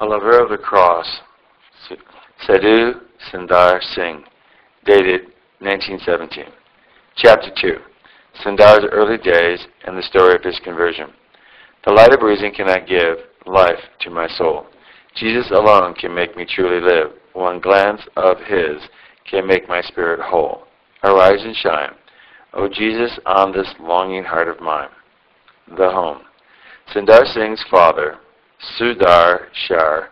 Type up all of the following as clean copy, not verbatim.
A Lover of the Cross, Sadhu Sundar Singh, dated 1917. Chapter 2, Sundar's Early Days and the Story of His Conversion. The light of reason cannot give life to my soul. Jesus alone can make me truly live. One glance of His can make my spirit whole. Arise and shine, O Jesus, on this longing heart of mine. The Home. Sundar Singh's father, Surdar Shar,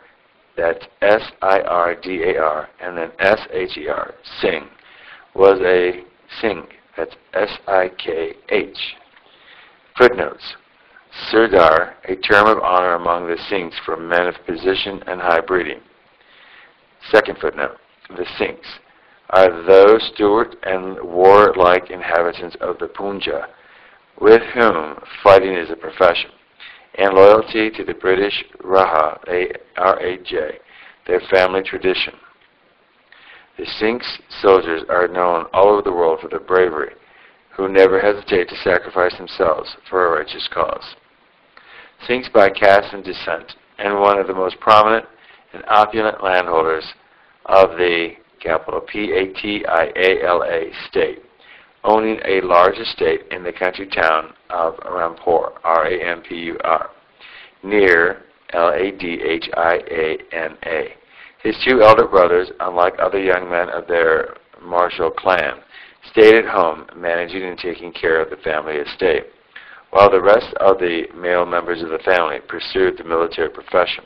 that's S-I-R-D-A-R, and then S-H-E-R, Singh, was a Singh, that's S-I-K-H. Footnotes. Surdar, a term of honor among the Singhs for men of position and high breeding. Second footnote. The Singhs are those steward and warlike inhabitants of the Punjab, with whom fighting is a profession, and loyalty to the British Raja, R-A-J, their family tradition. The Singhs soldiers are known all over the world for their bravery, who never hesitate to sacrifice themselves for a righteous cause. Singhs by caste and descent, and one of the most prominent and opulent landholders of the capital P-A-T-I-A-L-A state, owning a large estate in the country town of Rampur, R-A-M-P-U-R, near L-A-D-H-I-A-N-A. His two elder brothers, unlike other young men of their martial clan, stayed at home, managing and taking care of the family estate, while the rest of the male members of the family pursued the military profession,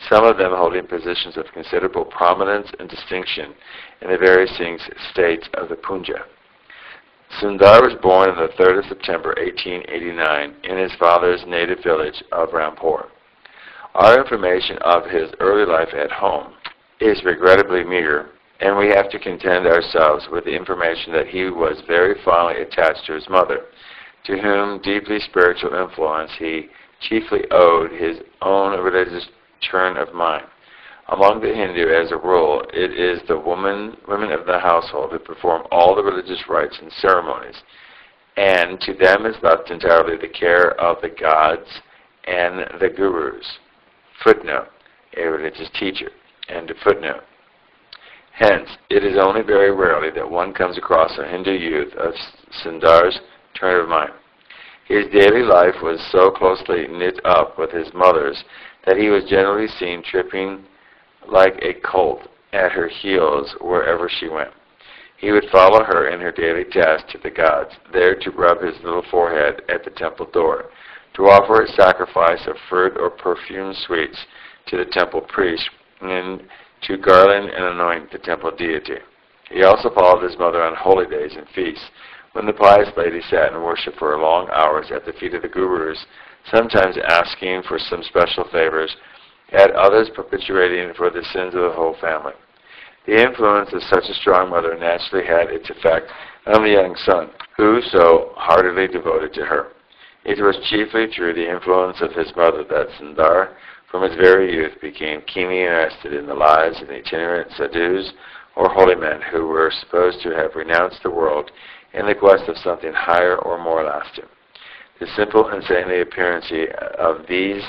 some of them holding positions of considerable prominence and distinction in the various Singh states of the Punjab. Sundar was born on the 3rd of September 1889 in his father's native village of Rampur. Our information of his early life at home is regrettably meager, and we have to content ourselves with the information that he was very fondly attached to his mother, to whom deeply spiritual influence he chiefly owed his own religious turn of mind. Among the Hindu, as a rule, it is the women of the household who perform all the religious rites and ceremonies, and to them is left entirely the care of the gods and the gurus. Footnote, a religious teacher. End of footnote. Hence, it is only very rarely that one comes across a Hindu youth of Sundar's turn of mind. His daily life was so closely knit up with his mother's that he was generally seen tripping like a colt at her heels wherever she went. He would follow her in her daily task to the gods, there to rub his little forehead at the temple door, to offer a sacrifice of fruit or perfumed sweets to the temple priest, and to garland and anoint the temple deity. He also followed his mother on holy days and feasts, when the pious lady sat and worshipped for long hours at the feet of the gurus, sometimes asking for some special favors, at others perpetuating for the sins of the whole family. The influence of such a strong mother naturally had its effect on the young son, who so heartily devoted to her. It was chiefly through the influence of his mother that Sundar, from his very youth, became keenly interested in the lives of the itinerant sadhus, or holy men, who were supposed to have renounced the world in the quest of something higher or more lasting. The simple and saintly appearance of these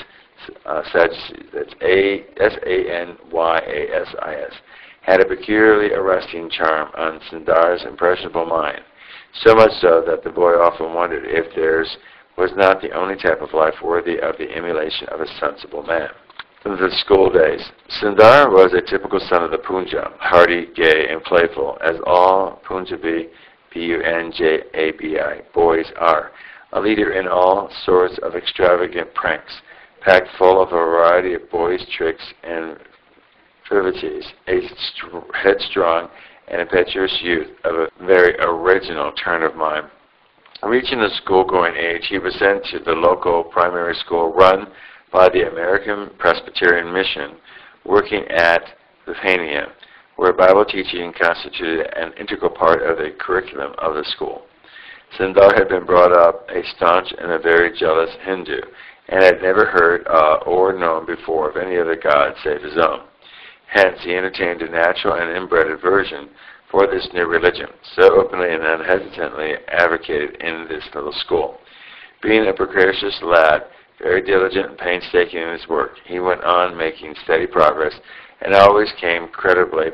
Sadducees, that's S-A-N-Y-A-S-I-S, had a peculiarly arresting charm on Sundar's impressionable mind, so much so that the boy often wondered if theirs was not the only type of life worthy of the emulation of a sensible man. From the school days, Sundar was a typical son of the Punjab, hearty, gay, and playful, as all Punjabi, P-U-N-J-A-B-I, boys are, a leader in all sorts of extravagant pranks, packed full of a variety of boyish tricks and frivolities, a headstrong and impetuous youth of a very original turn of mind. Reaching the school-going age, he was sent to the local primary school run by the American Presbyterian Mission, working at Lithuania, where Bible teaching constituted an integral part of the curriculum of the school. Sundar had been brought up a staunch and a very jealous Hindu, and had never heard or known before of any other god save his own. Hence, he entertained a natural and inbred aversion for this new religion, so openly and unhesitantly advocated in this little school. Being a precocious lad, very diligent and painstaking in his work. He went on making steady progress and always came creditably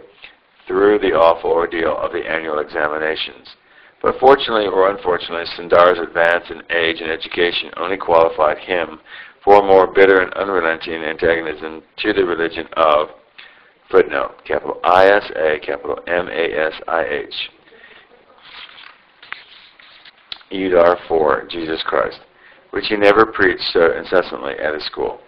through the awful ordeal of the annual examinations. But fortunately or unfortunately, Sundar's advance in age and education only qualified him for more bitter and unrelenting antagonism to the religion of, footnote, capital ISA, capital MASIH, Udar for Jesus Christ, which he never preached so incessantly at his school.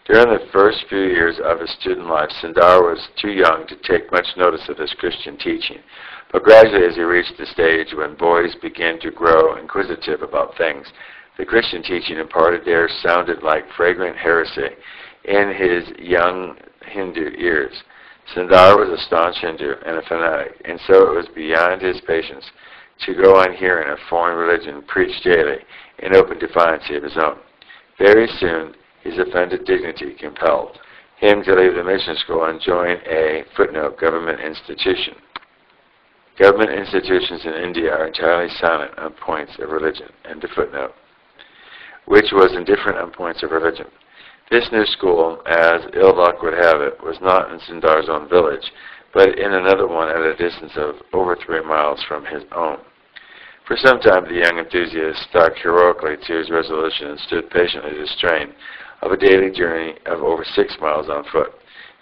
During the first few years of his student life, Sundar was too young to take much notice of this Christian teaching. But gradually, as he reached the stage when boys begin to grow inquisitive about things, the Christian teaching imparted there sounded like fragrant heresy in his young Hindu ears. Sundar was a staunch Hindu and a fanatic, and so it was beyond his patience to go on hearing a foreign religion preached daily in open defiance of his own. Very soon, his offended dignity compelled him to leave the mission school and join a, footnote, government institution. Government institutions in India are entirely silent on points of religion, end of footnote, which was indifferent on points of religion. This new school, as ill luck would have it, was not in Sundar's own village, but in another one at a distance of over 3 miles from his own. For some time the young enthusiast stuck heroically to his resolution and stood patiently the strain of a daily journey of over 6 miles on foot.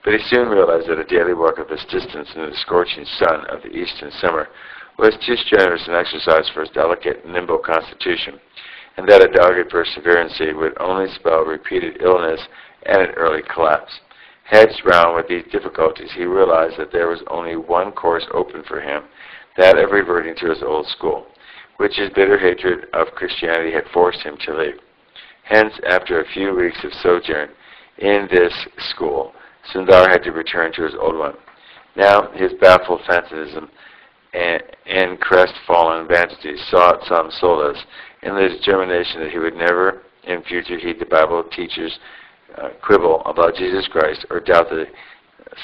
But he soon realized that a daily walk of this distance in the scorching sun of the eastern summer was too strenuous an exercise for his delicate, nimble constitution, and that a dogged perseverance would only spell repeated illness and an early collapse. Hedged round with these difficulties, he realized that there was only one course open for him, that of reverting to his old school, which his bitter hatred of Christianity had forced him to leave. Hence, after a few weeks of sojourn in this school, Sundar had to return to his old one. Now, his baffled fanaticism and crestfallen vanity sought some solace in the determination that he would never in future heed the Bible teachers' quibble about Jesus Christ or doubt the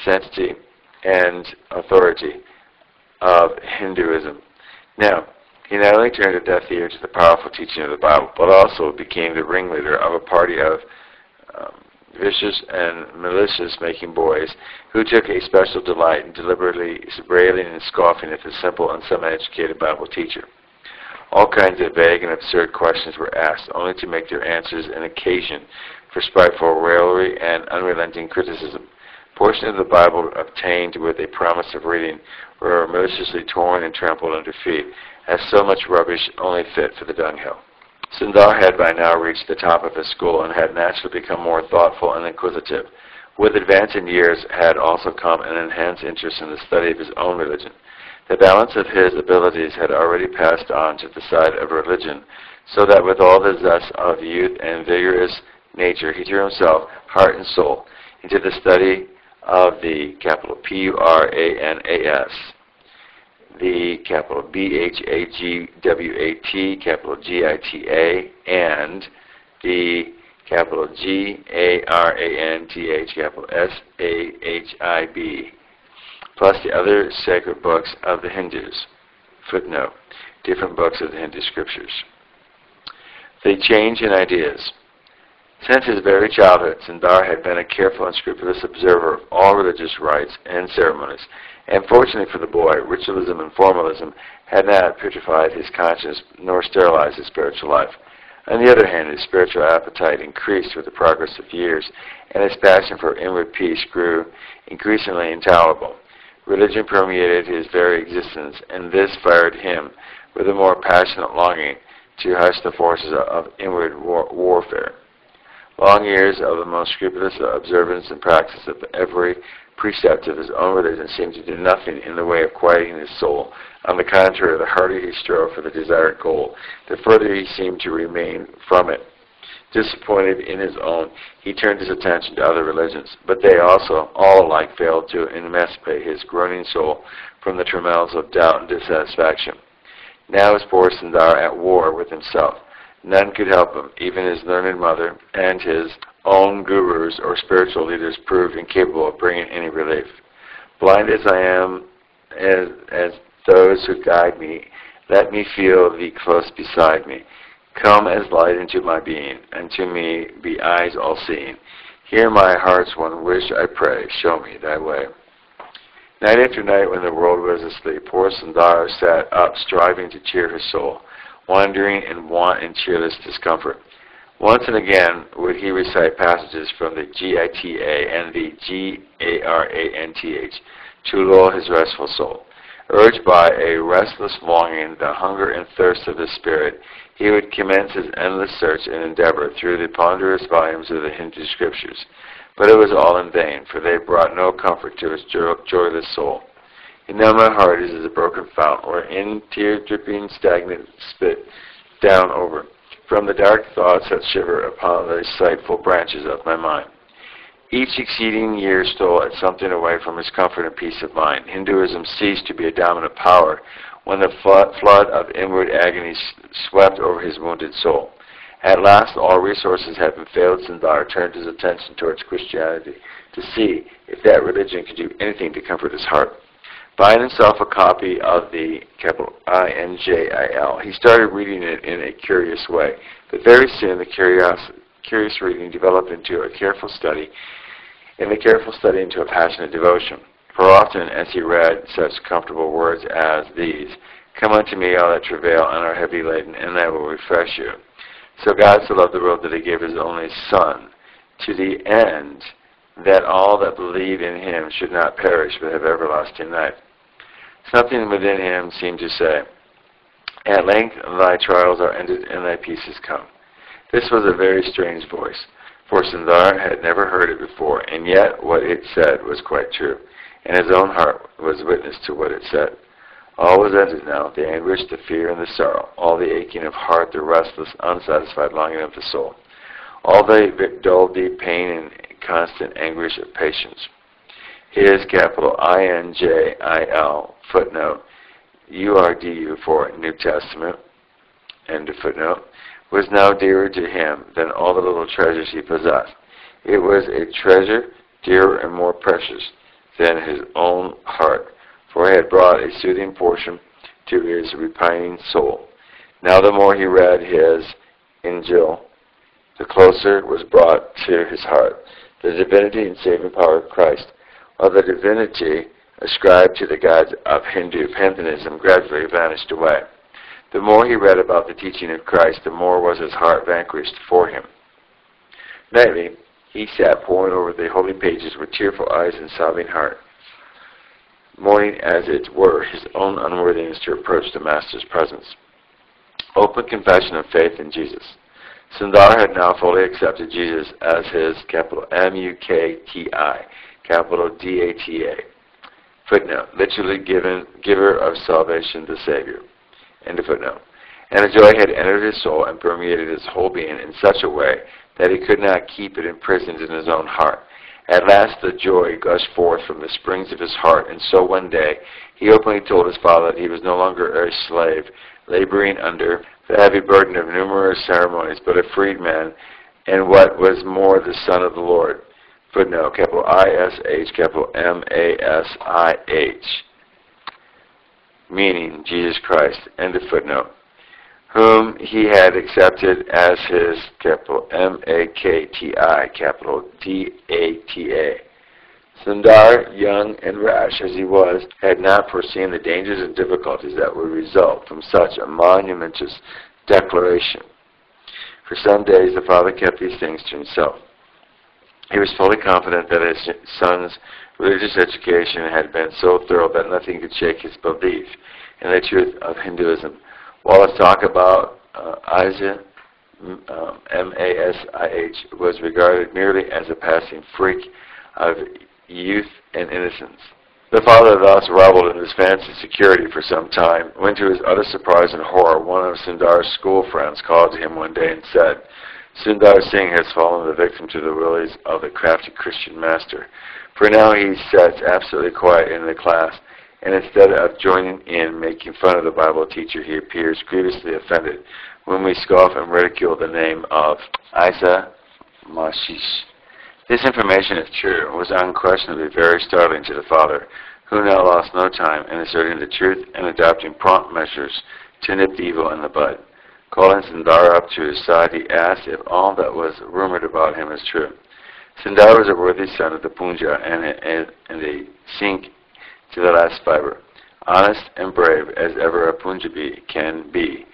sanctity and authority of Hinduism. Now, he not only turned a deaf ear to the powerful teaching of the Bible, but also became the ringleader of a party of vicious and malicious-making boys who took a special delight in deliberately railing and scoffing at the simple and semi-educated Bible teacher. All kinds of vague and absurd questions were asked, only to make their answers an occasion for spiteful raillery and unrelenting criticism. Portions of the Bible obtained with a promise of reading were maliciously torn and trampled under feet, as so much rubbish only fit for the dunghill. Sundar had by now reached the top of his school and had naturally become more thoughtful and inquisitive. With advance in years had also come an enhanced interest in the study of his own religion. The balance of his abilities had already passed on to the side of religion, so that with all the zest of youth and vigorous nature, he threw himself, heart and soul, into the study of the capital P-U-R-A-N-A-S, the capital B-H-A-G-W-A-T, capital G-I-T-A, and the capital G-A-R-A-N-T-H, capital S-A-H-I-B, plus the other sacred books of the Hindus. Footnote, different books of the Hindu scriptures. The change in ideas. Since his very childhood, Sundar had been a careful and scrupulous observer of all religious rites and ceremonies, and fortunately for the boy, ritualism and formalism had not purified his conscience nor sterilized his spiritual life. On the other hand, his spiritual appetite increased with the progress of years, and his passion for inward peace grew increasingly intolerable. Religion permeated his very existence, and this fired him with a more passionate longing to hush the forces of inward warfare. Long years of the most scrupulous observance and practice of every precept of his own religion seemed to do nothing in the way of quieting his soul. On the contrary, the harder he strove for the desired goal, the further he seemed to remain from it. Disappointed in his own, he turned his attention to other religions, but they also, all alike, failed to emancipate his groaning soul from the trammels of doubt and dissatisfaction. Now was poor Sundar at war with himself. None could help him, even his learned mother and his own gurus or spiritual leaders proved incapable of bringing any relief. Blind as I am, as those who guide me, let me feel thee close beside me. Come as light into my being, and to me be eyes all-seeing. Hear my heart's one wish, I pray, show me thy way. Night after night, when the world was asleep, poor Sundar sat up, striving to cheer his soul, wandering in want and cheerless discomfort. Once and again would he recite passages from the Gita and the Garanth to lull his restful soul. Urged by a restless longing, the hunger and thirst of his spirit, he would commence his endless search and endeavor through the ponderous volumes of the Hindu scriptures. But it was all in vain, for they brought no comfort to his joyless soul. And now my heart is as a broken fountain, wherein tear-dripping stagnant spit down over from the dark thoughts that shiver upon the sightful branches of my mind. Each succeeding year stole at something away from his comfort and peace of mind. Hinduism ceased to be a dominant power when the flood of inward agony swept over his wounded soul. At last, all resources having failed, Sundar turned his attention towards Christianity to see if that religion could do anything to comfort his heart. Buying himself a copy of the capital INJIL, he started reading it in a curious way. But very soon, the curious reading developed into a careful study, and the careful study into a passionate devotion. For often, as he read such comfortable words as these, "Come unto me, all that travail and are heavy laden, and I will refresh you." So God so loved the world that he gave his only Son, to the end that all that believe in him should not perish but have everlasting life. Something within him seemed to say, "At length thy trials are ended and thy peace is come." This was a very strange voice, for Sundar had never heard it before, and yet what it said was quite true, and his own heart was witness to what it said. All was ended now, the anguish, the fear, and the sorrow, all the aching of heart, the restless, unsatisfied longing of the soul, all the dull, deep pain and constant anguish of patience. His capital INJIL, footnote, URDU for New Testament, end of footnote, was now dearer to him than all the little treasures he possessed. It was a treasure dearer and more precious than his own heart, for it had brought a soothing portion to his repining soul. Now the more he read his Injil, the closer was brought to his heart the divinity and saving power of Christ, while the divinity ascribed to the gods of Hindu pantheism gradually vanished away. The more he read about the teaching of Christ, the more was his heart vanquished for him. Nightly, he sat poring over the holy pages with tearful eyes and sobbing heart, mourning as it were his own unworthiness to approach the Master's presence. Open confession of faith in Jesus. Sundar had now fully accepted Jesus as his capital MUKTI, capital DATA. Footnote, literally giver of salvation, the Savior. End of footnote. And the joy had entered his soul and permeated his whole being in such a way that he could not keep it imprisoned in his own heart. At last the joy gushed forth from the springs of his heart, and so one day he openly told his father that he was no longer a slave, laboring under the heavy burden of numerous ceremonies, but a freedman, and what was more, the Son of the Lord. Footnote, capital ISH, capital MASIH, meaning Jesus Christ, end of footnote, whom he had accepted as his capital MAKTI, capital DATA. Sundar, young and rash as he was, had not foreseen the dangers and difficulties that would result from such a monumentous declaration. For some days the father kept these things to himself. He was fully confident that his son's religious education had been so thorough that nothing could shake his belief in the truth of Hinduism. While his talk about Isa, MASIH, was regarded merely as a passing freak of youth and innocence. The father thus reveled in his fancy security for some time, when to his utter surprise and horror, one of Sundar's school friends called to him one day and said, "Sundar Singh has fallen the victim to the willies of the crafty Christian master. For now he sits absolutely quiet in the class, and instead of joining in making fun of the Bible teacher, he appears grievously offended when we scoff and ridicule the name of Isa Mashish." This information, if true, was unquestionably very startling to the father, who now lost no time in asserting the truth and adopting prompt measures to nip the evil in the bud. Calling Sundar up to his side, he asked if all that was rumored about him is true. Sundar was a worthy son of the Punja and a Sikh to the last fiber, honest and brave as ever a Punjabi can be,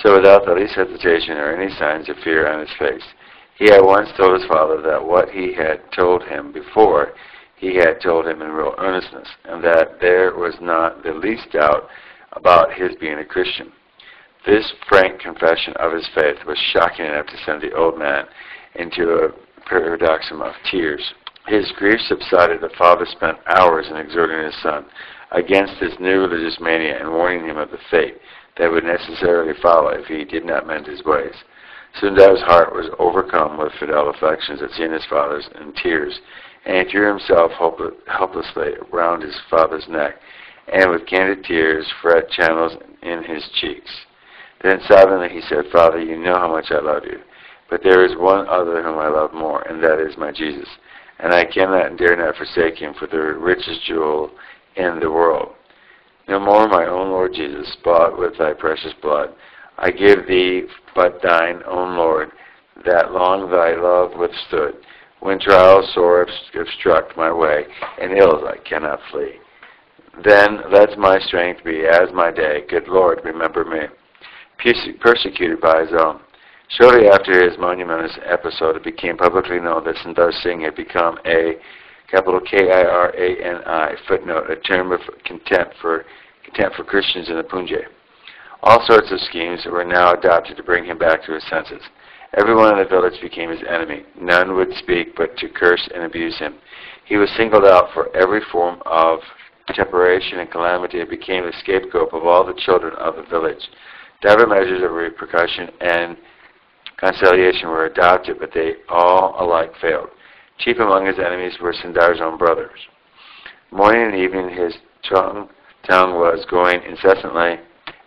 so without the least hesitation or any signs of fear on his face. He had once told his father that what he had told him before, he had told him in real earnestness, and that there was not the least doubt about his being a Christian. This frank confession of his faith was shocking enough to send the old man into a paroxysm of tears. His grief subsided. The father spent hours in exhorting his son against his new religious mania and warning him of the fate that would necessarily follow if he did not mend his ways. Sundar's heart was overcome with fidel affections at seeing his father's in tears, and he threw himself helplessly round his father's neck, and with candid tears fret channels in his cheeks. Then sobbingly he said, "Father, you know how much I love you, but there is one other whom I love more, and that is my Jesus, and I cannot and dare not forsake him for the richest jewel in the world. No more, my own Lord Jesus, bought with thy precious blood, I give thee but thine own Lord, that long thy love withstood, when trials sore obstruct my way, and ills I cannot flee. Then let my strength be as my day, good Lord, remember me." Persecuted by his own. Shortly after his monumentous episode, it became publicly known that Sundar Singh had become a capital Kirani footnote, a term of contempt for Christians in the Punjab. All sorts of schemes were now adopted to bring him back to his senses. Everyone in the village became his enemy. None would speak but to curse and abuse him. He was singled out for every form of separation and calamity and became the scapegoat of all the children of the village. Divers measures of repercussion and conciliation were adopted, but they all alike failed. Chief among his enemies were Sundar's own brothers. Morning and evening his tongue was going incessantly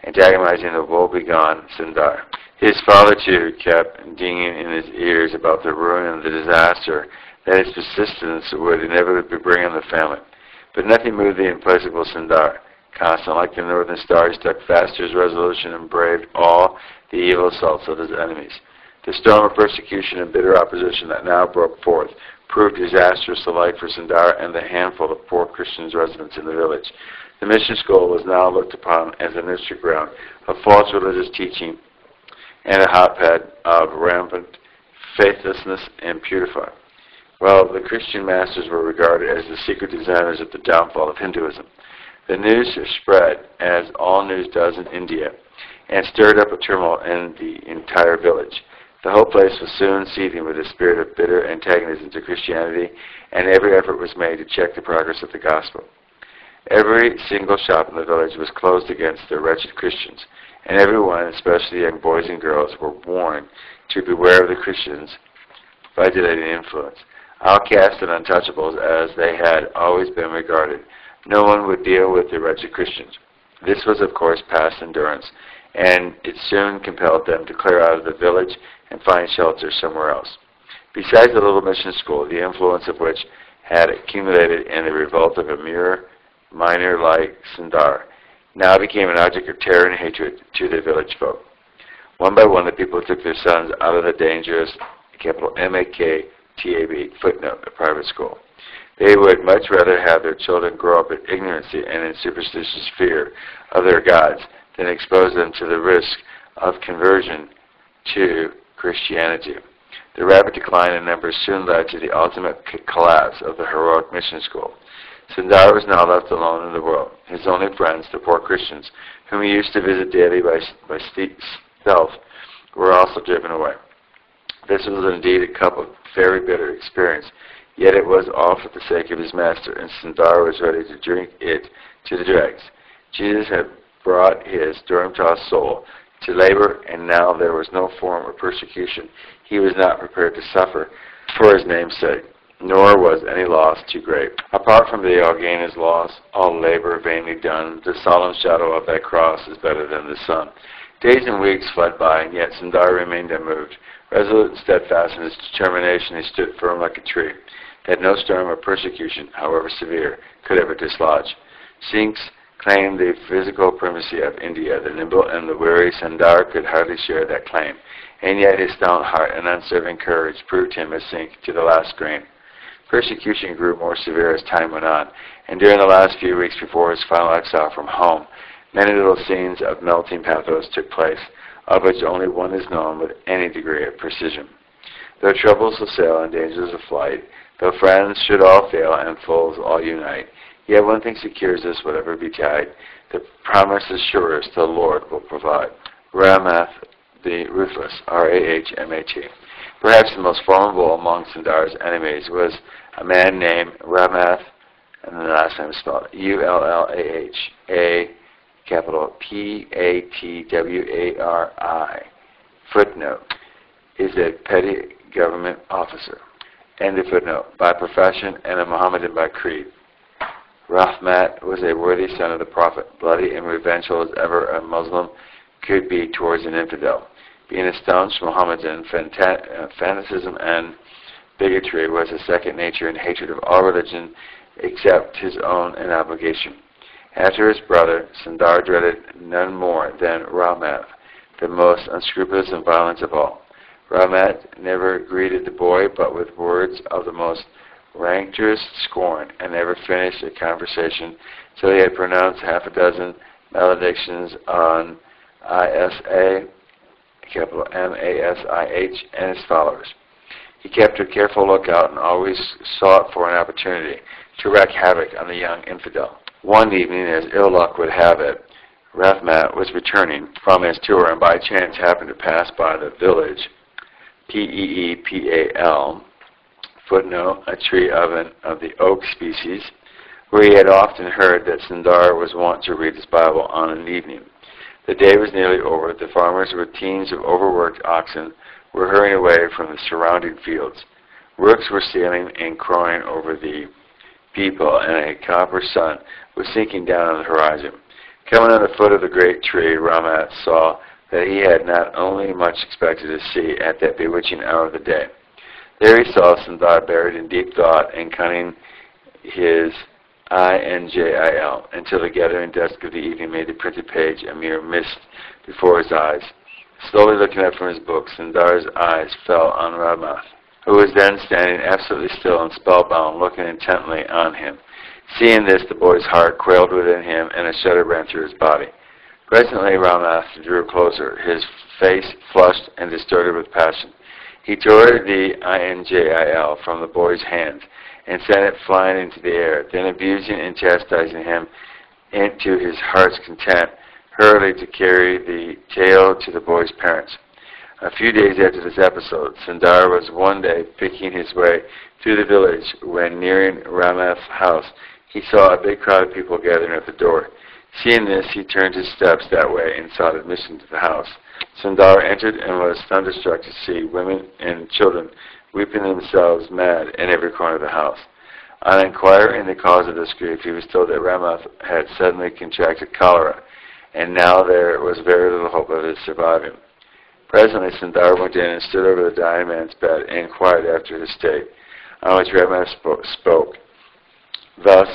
antagonizing the woe-begone Sundar. His father, too, kept dinging in his ears about the ruin and the disaster that his persistence would inevitably bring on the family. But nothing moved the implacable Sundar. Constant, like the northern star, he stuck fast to his resolution and braved all the evil assaults of his enemies. The storm of persecution and bitter opposition that now broke forth proved disastrous alike for Sundar and the handful of poor Christian residents in the village. The mission school was now looked upon as a nursery ground of false religious teaching and a hotbed of rampant faithlessness and purified, while the Christian masters were regarded as the secret designers of the downfall of Hinduism. The news spread, as all news does in India, and stirred up a turmoil in the entire village. The whole place was soon seething with a spirit of bitter antagonism to Christianity, and every effort was made to check the progress of the gospel. Every single shop in the village was closed against the wretched Christians, and everyone, especially young boys and girls, were warned to beware of the Christians' vitiating influence. Outcasts and untouchables as they had always been regarded, no one would deal with the wretched Christians. This was, of course, past endurance, and it soon compelled them to clear out of the village and find shelter somewhere else. Besides the little mission school, the influence of which had accumulated in the revolt of a mere miner like Sundar, now became an object of terror and hatred to the village folk. One by one, the people took their sons out of the dangerous, capital M-A-K-T-A-B, footnote, a private school. They would much rather have their children grow up in ignorancy and in superstitious fear of their gods than expose them to the risk of conversion to Christianity. The rapid decline in numbers soon led to the ultimate collapse of the heroic mission school. Sundar was now left alone in the world. His only friends, the poor Christians, whom he used to visit daily by stealth, were also driven away. This was indeed a cup of very bitter experience, yet it was all for the sake of his master, and Sundar was ready to drink it to the dregs. Jesus had brought his storm-tossed soul to labor, and now there was no form of persecution he was not prepared to suffer for his name's sake, nor was any loss too great. Apart from the all gain is loss, all labor vainly done, the solemn shadow of that cross is better than the sun. Days and weeks fled by, and yet Sundar remained unmoved. Resolute and steadfast in his determination, he stood firm like a tree that no storm of persecution, however severe, could ever dislodge. Sikhs claimed the physical primacy of India. The nimble and the wary Sundar could hardly share that claim, and yet his stout heart and unswerving courage proved him a sink to the last grain. Persecution grew more severe as time went on, and during the last few weeks before his final exile from home, many little scenes of melting pathos took place, of which only one is known with any degree of precision. Though troubles assail and dangers of flight, though friends should all fail and foes all unite, yet one thing secures us whatever betide, the promise is surest the Lord will provide. Ramath the Ruthless, R-A-H-M-A-T. Perhaps the most formidable among Sundar's enemies was a man named Ramath, and the last name is spelled U-L-L-A-H, A capital P-A-T-W-A-R-I. Footnote, is a petty government officer. End of footnote. By profession and a Mohammedan by creed. Rahmat was a worthy son of the Prophet, bloody and revengeful as ever a Muslim could be towards an infidel. Being a staunch Mohammedan, fanaticism and bigotry was a second nature and hatred of all religion except his own and obligation. After his brother, Sundar dreaded none more than Rahmat, the most unscrupulous and violent of all. Rahmat never greeted the boy but with words of the most rancorous scorn, and never finished a conversation till he had pronounced half a dozen maledictions on Isa, capital M-A-S-I-H, and his followers. He kept a careful lookout and always sought for an opportunity to wreak havoc on the young infidel. One evening, as ill luck would have it, Rahmat was returning from his tour and by chance happened to pass by the village, P-E-E-P-A-L, footnote, a tree of the oak species, where he had often heard that Sundar was wont to read his Bible on an evening. The day was nearly over. The farmers, with teams of overworked oxen, were hurrying away from the surrounding fields. Rooks were sailing and crowing over the people, and a copper sun was sinking down on the horizon. Coming on the foot of the great tree, Rahmat saw that he had not only much expected to see at that bewitching hour of the day. There he saw Sundar buried in deep thought and cunning his I-N-J-I-L, until the gathering dusk of the evening made the printed page a mere mist before his eyes. Slowly looking up from his book, Sundar's eyes fell on Rahmat, who was then standing absolutely still and spellbound, looking intently on him. Seeing this, the boy's heart quailed within him, and a shudder ran through his body. Presently, Rahmat drew closer, his face flushed and distorted with passion. He tore the I-N-J-I-L from the boy's hands and sent it flying into the air, then abusing and chastising him into his heart's content, hurriedly to carry the tale to the boy's parents. A few days after this episode, Sundar was one day picking his way through the village when, nearing Rahmat's house, he saw a big crowd of people gathering at the door. Seeing this, he turned his steps that way and sought admission to the house. Sundar entered and was thunderstruck to see women and children weeping themselves mad in every corner of the house. On inquiring the cause of this grief, he was told that Rahmat had suddenly contracted cholera, and now there was very little hope of his surviving. Presently, Sundar went in and stood over the dying man's bed and inquired after his state, on which Rahmat spoke. Thus,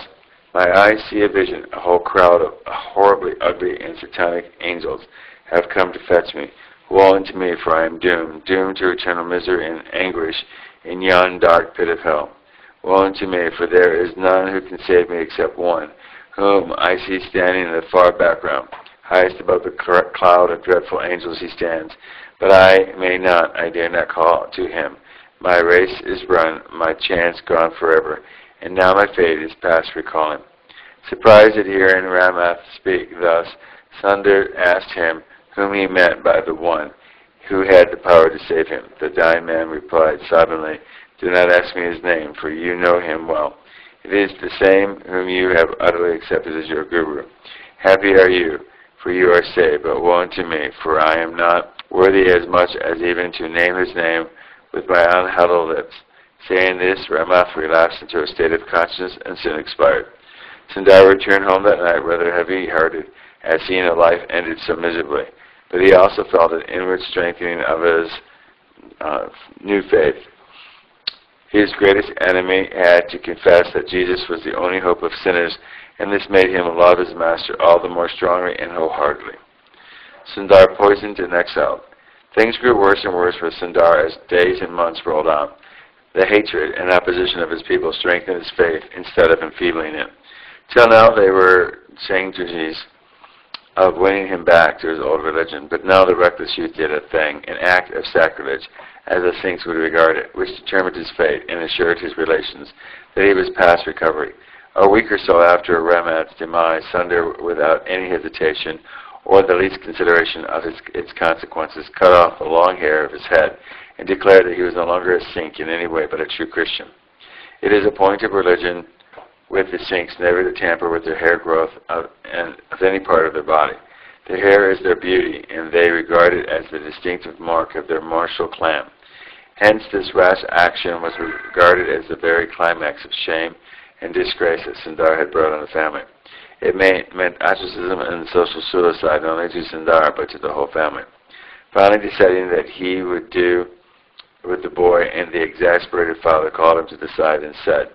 my eyes see a vision. A whole crowd of horribly ugly and satanic angels have come to fetch me. Woe unto me, for I am doomed, doomed to eternal misery and anguish in yon dark pit of hell. Woe unto me, for there is none who can save me except one, whom I see standing in the far background. Highest above the cloud of dreadful angels he stands, but I may not, I dare not call to him. My race is run, my chance gone forever, and now my fate is past recalling. Surprised at hearing Rahmat speak thus, Sundar asked him whom he meant by the one who had the power to save him. The dying man replied sobbingly, do not ask me his name, for you know him well. It is the same whom you have utterly accepted as your guru. Happy are you, for you are saved, but woe unto me, for I am not worthy as much as even to name his name with my unhuddled lips. Saying this, Rahmat relapsed into a state of consciousness and soon expired. Sundar returned home that night rather heavy-hearted at seeing a life ended so miserably, but he also felt an inward strengthening of his new faith. His greatest enemy had to confess that Jesus was the only hope of sinners, and this made him love his master all the more strongly and wholeheartedly. Sundar poisoned and exiled. Things grew worse and worse for Sundar as days and months rolled on. The hatred and opposition of his people strengthened his faith instead of enfeebling it. Till now they were strategies of winning him back to his old religion, but now the reckless youth did a thing, an act of sacrilege, as the Sikhs would regard it, which determined his fate and assured his relations that he was past recovery. A week or so after Ramat's demise, Sundar, without any hesitation or the least consideration of its consequences, cut off the long hair of his head and declared that he was no longer a Sikh in any way but a true Christian. It is a point of religion with the Sikhs never to tamper with their hair growth of any part of their body. Their hair is their beauty, and they regard it as the distinctive mark of their martial clan. Hence, this rash action was regarded as the very climax of shame and disgrace that Sundar had brought on the family. It meant ostracism and social suicide not only to Sundar, but to the whole family. Finally deciding that he would do with the boy, and the exasperated father called him to the side and said,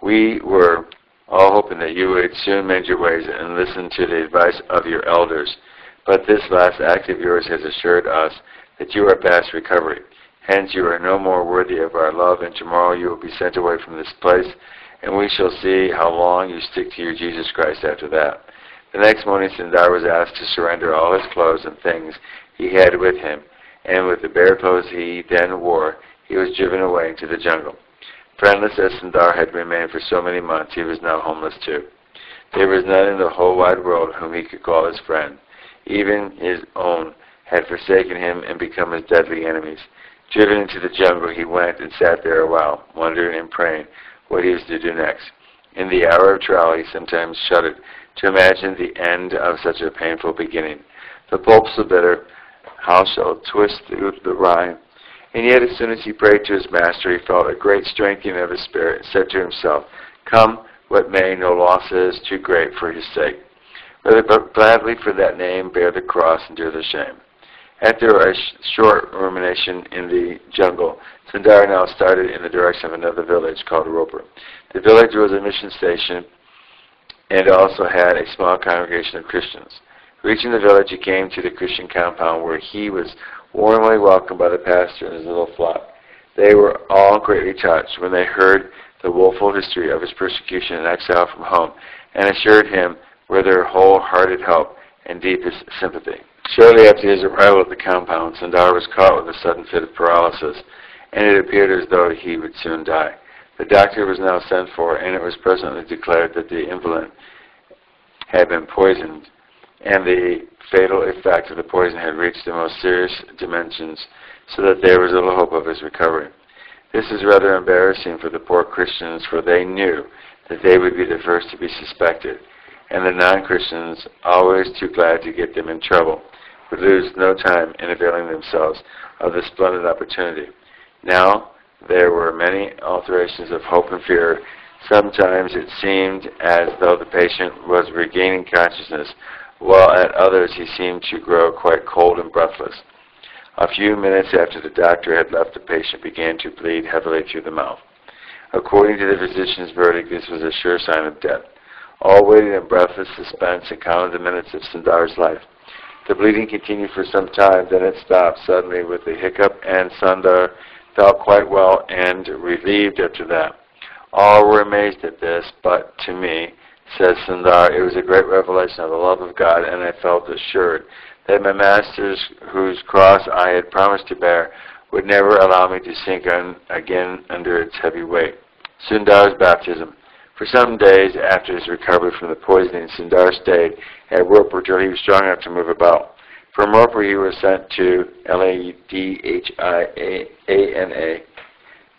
"We were all hoping that you would soon mend your ways and listen to the advice of your elders, but this last act of yours has assured us that you are past recovery. Hence you are no more worthy of our love, and tomorrow you will be sent away from this place, and we shall see how long you stick to your Jesus Christ after that." The next morning Sundar was asked to surrender all his clothes and things he had with him, and with the bare clothes he then wore, he was driven away into the jungle. Friendless as Sundar had remained for so many months, he was now homeless too. There was none in the whole wide world whom he could call his friend. Even his own had forsaken him and become his deadly enemies. Driven into the jungle, he went and sat there a while, wondering and praying what he was to do next. In the hour of trial, he sometimes shuddered to imagine the end of such a painful beginning. The pulp so bitter, how shall it twist through the rind? And yet, as soon as he prayed to his master, he felt a great strengthening of his spirit and said to himself, "Come what may, no loss is too great for his sake. Rather gladly for that name bear the cross and endure the shame." After a short rumination in the jungle, Sundar now started in the direction of another village called Ropur. The village was a mission station and also had a small congregation of Christians. Reaching the village, he came to the Christian compound where he was warmly welcomed by the pastor and his little flock. They were all greatly touched when they heard the woeful history of his persecution and exile from home, and assured him with their wholehearted help and deepest sympathy. Shortly after his arrival at the compound, Sundar was caught with a sudden fit of paralysis, and it appeared as though he would soon die. The doctor was now sent for, and it was presently declared that the invalid had been poisoned, and the fatal effect of the poison had reached the most serious dimensions, so that there was little hope of his recovery. This is rather embarrassing for the poor Christians, for they knew that they would be the first to be suspected, and the non-Christians, always too glad to get them in trouble, would lose no time in availing themselves of this splendid opportunity. Now there were many alterations of hope and fear. Sometimes it seemed as though the patient was regaining consciousness, while at others he seemed to grow quite cold and breathless. A few minutes after the doctor had left, the patient began to bleed heavily through the mouth. According to the physician's verdict, this was a sure sign of death. All waited in breathless suspense and counted the minutes of Sundar's life. The bleeding continued for some time, then it stopped suddenly with a hiccup, and Sundar felt quite well and relieved after that. All were amazed at this, but to me, says Sundar, it was a great revelation of the love of God, and I felt assured that my masters, whose cross I had promised to bear, would never allow me to sink again under its heavy weight. Sundar's baptism. For some days after his recovery from the poisoning, Sundar stayed at Ropur till he was strong enough to move about. From Ropur he was sent to Ladhiana,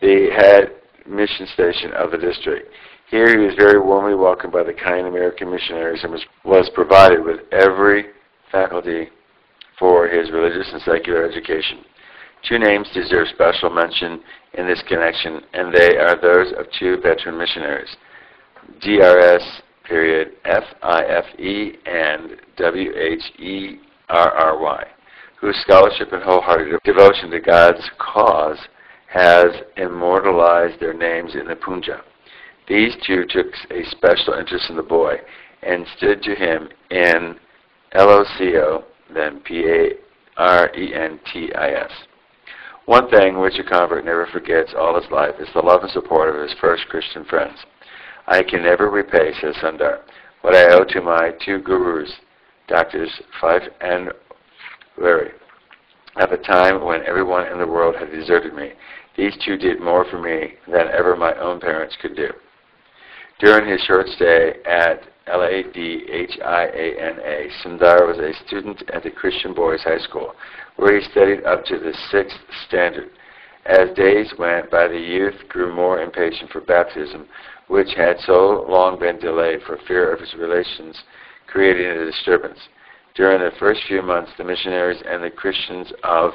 the head mission station of the district. Here he was very warmly welcomed by the kind American missionaries and was provided with every faculty for his religious and secular education. Two names deserve special mention in this connection, and they are those of two veteran missionaries, Drs. Fife and Wherry, whose scholarship and wholehearted devotion to God's cause has immortalized their names in the Punja. These two took a special interest in the boy and stood to him in LOCO, then PARENTIS. One thing which a convert never forgets all his life is the love and support of his first Christian friends. I can never repay, says Sundar, what I owe to my two gurus, Doctors Fife and Larry. At the time when everyone in the world had deserted me, these two did more for me than ever my own parents could do. During his short stay at LADHIANA, Sundar was a student at the Christian Boys High School, where he studied up to the 6th standard. As days went by, the youth grew more impatient for baptism, which had so long been delayed for fear of his relations creating a disturbance. During the first few months, the missionaries and the Christians of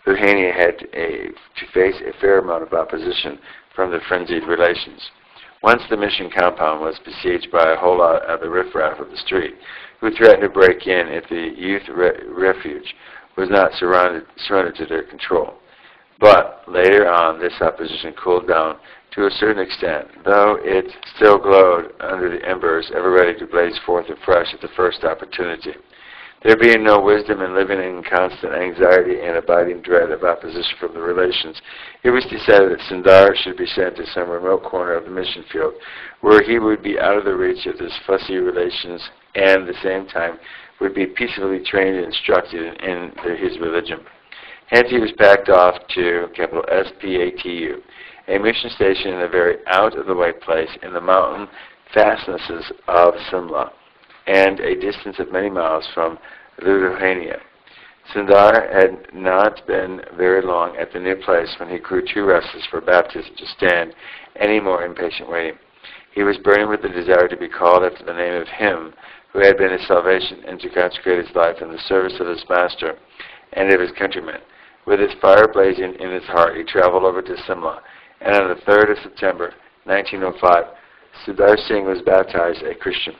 Ludhiana had to face a fair amount of opposition from the frenzied relations. Once the mission compound was besieged by a whole lot of the riffraff of the street, who threatened to break in if the youth refuge was not surrendered to their control. But later on, this opposition cooled down to a certain extent, though it still glowed under the embers, ever ready to blaze forth afresh at the first opportunity. There being no wisdom in living in constant anxiety and abiding dread of opposition from the relations, it was decided that Sundar should be sent to some remote corner of the mission field, where he would be out of the reach of this fussy relations and at the same time would be peacefully trained and instructed in his religion. Hence he was packed off to capital SPATU, a mission station in a very out-of-the-way place in the mountain fastnesses of Simla, and a distance of many miles from Ludhiana. Sundar had not been very long at the new place when he grew too restless for baptism to stand any more impatient waiting. He was burning with the desire to be called after the name of Him who had been his salvation, and to consecrate his life in the service of his Master and of his countrymen. With his fire blazing in his heart, he traveled over to Simla, and on the 3rd of September, 1905, Sundar Singh was baptized a Christian.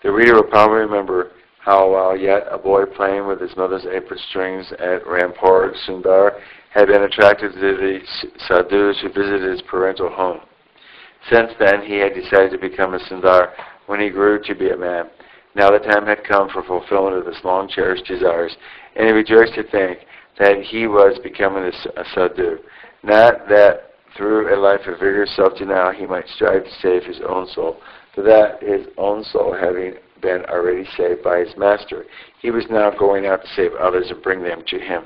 The reader will probably remember how, while yet a boy playing with his mother's apron strings at Rampur, Sundar had been attracted to the sadhus who visited his parental home. Since then, he had decided to become a Sundar when he grew to be a man. Now the time had come for fulfillment of his long-cherished desires, and he rejoiced to think that he was becoming a sadhu. Not that through a life of vigorous self-denial he might strive to save his own soul, but that his own soul having been already saved by his Master, he was now going out to save others and bring them to him.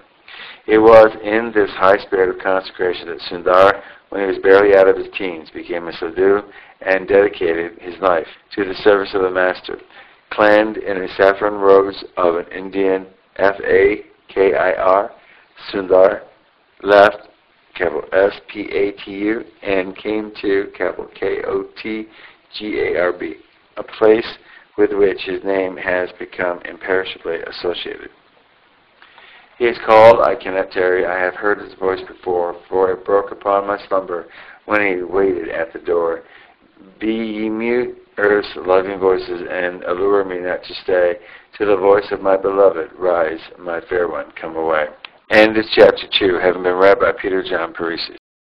It was in this high spirit of consecration that Sundar, when he was barely out of his teens, became a sadhu and dedicated his life to the service of the Master. Clad in a saffron rose of an Indian FAKIR, Sundar left capital SPATU and came to capital KOTGARB, a place with which his name has become imperishably associated. He is called, I cannot tarry, I have heard his voice before, for it broke upon my slumber when he waited at the door. Be ye mute, earth's loving voices, and allure me not to stay, to the voice of my beloved, rise, my fair one, come away. And this chapter 2, having been read by Peter John Parisi.